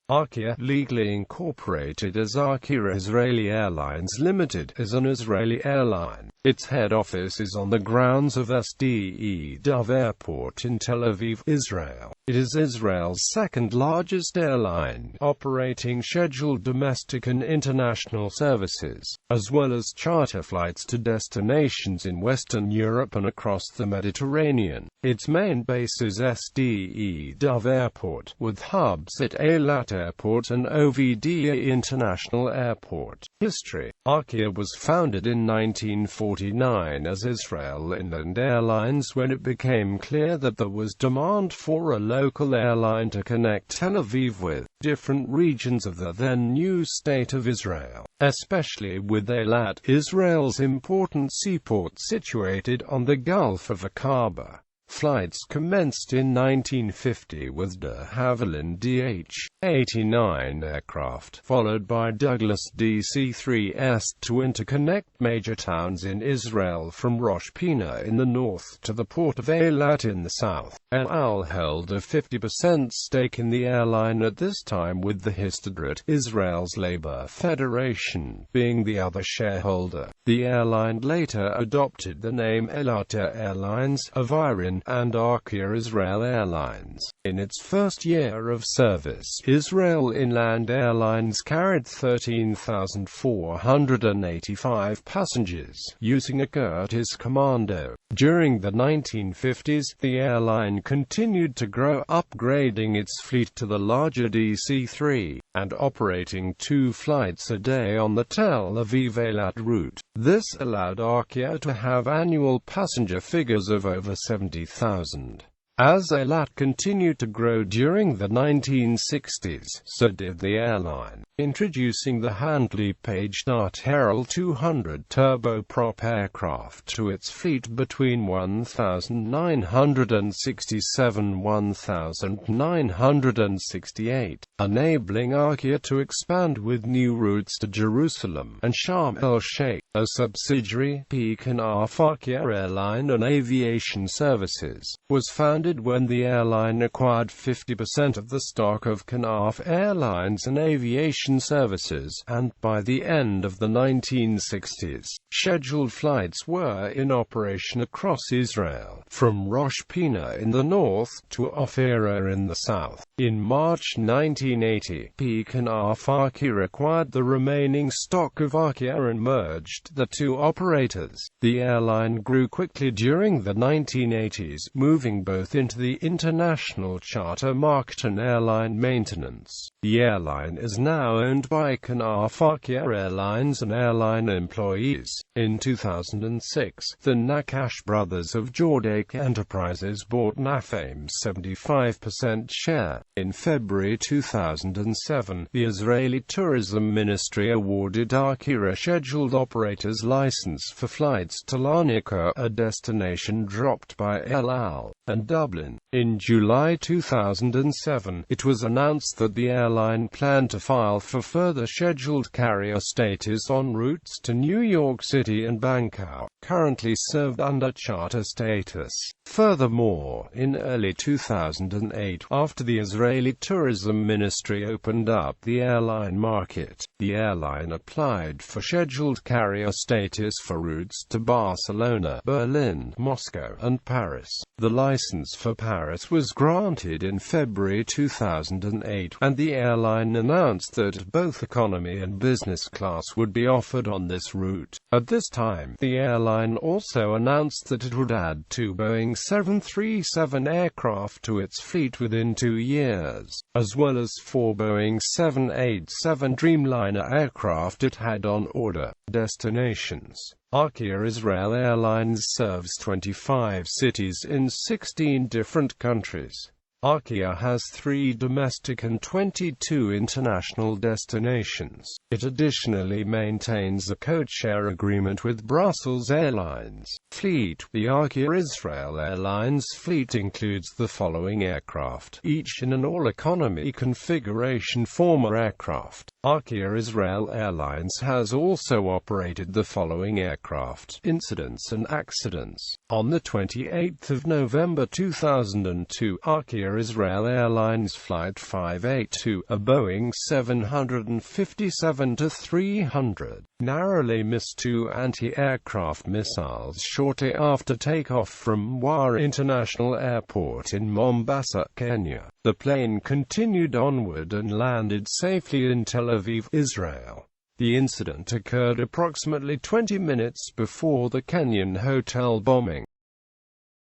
Arkia, legally incorporated as Arkia Israeli Airlines Ltd, is an Israeli airline. Its head office is on the grounds of Sde Dov Airport in Tel Aviv, Israel. It is Israel's second-largest airline, operating scheduled domestic and international services, as well as charter flights to destinations in Western Europe and across the Mediterranean. Its main base is Sde Dov Airport, with hubs at Eilat Airport and Ovda International Airport. History: Arkia was founded in 1949 as Israel.It Airlines when it became clear that there was demand for a local airline to connect Tel Aviv with different regions of the then new state of Israel, especially with Eilat, Israel's important seaport situated on the Gulf of Aqaba. Flights commenced in 1950 with de Havilland DH-89 aircraft, followed by Douglas DC-3s to interconnect major towns in Israel from Rosh Pina in the north to the port of Eilat in the south. El Al held a 50% stake in the airline at this time, with the Histadrut, Israel's labor federation, being the other shareholder. The airline later adopted the name Eilat Airlines, Avirin, and Arkia Israeli Airlines. In its first year of service, Israel.It Airlines carried 13,485 passengers, using a Curtiss Commando. During the 1950s, the airline continued to grow, upgrading its fleet to the larger DC-3, and operating 2 flights a day on the Tel Aviv-Eilat route. This allowed Arkia to have annual passenger figures of over 70,000. As Eilat continued to grow during the 1960s, so did the airline, introducing the Handley Page Dart Herald 200 turboprop aircraft to its fleet between 1967–1968, enabling Arkia to expand with new routes to Jerusalem and Sharm el-Sheikh. A subsidiary, P-Knaf Arkia Airline and Aviation Services, was founded when the airline acquired 50% of the stock of Knaf Airlines and Aviation Services, and by the end of the 1960s, scheduled flights were in operation across Israel, from Rosh Pina in the north to Ofira in the south. In March 1980, P-Knaf Arkia acquired the remaining stock of Arkia and merged the two operators. The airline grew quickly during the 1980s, moving both into the international charter market and airline maintenance. The airline is now owned by Knaf Arkia Airlines and airline employees. In 2006, the Nakash brothers of Jordak Enterprises bought Nafame's 75% share. In February 2007, the Israeli Tourism Ministry awarded Arkia a scheduled operator's license for flights to Larnaca, a destination dropped by El Al, and Dublin. In July 2007, it was announced that the airline planned to file for further scheduled carrier status on routes to New York City and Bangkok, currently served under charter status. Furthermore, in early 2008, after the Israeli Tourism Ministry opened up the airline market, the airline applied for scheduled carrier status for routes to Barcelona, Berlin, Moscow, and Paris. The license for Paris was granted in February 2008, and the airline announced that both economy and business class would be offered on this route. At this time, the airline also announced that it would add 2 Boeing 737 aircraft to its fleet within 2 years, as well as 4 Boeing 787 Dreamliner aircraft it had on order. Destinations: Arkia Israeli Airlines serves 25 cities in 16 different countries. Arkia has 3 domestic and 22 international destinations. It additionally maintains a codeshare agreement with Brussels Airlines. Fleet: the Arkia Israeli Airlines fleet includes the following aircraft, each in an all-economy configuration former aircraft. Arkia Israeli Airlines has also operated the following aircraft: incidents and accidents. On the 28th of November 2002, Arkia Arkia Israeli Airlines Flight 582, a Boeing 757-300, narrowly missed two anti-aircraft missiles shortly after takeoff from War International Airport in Mombasa, Kenya. The plane continued onward and landed safely in Tel Aviv, Israel. The incident occurred approximately 20 minutes before the Kenyan hotel bombing.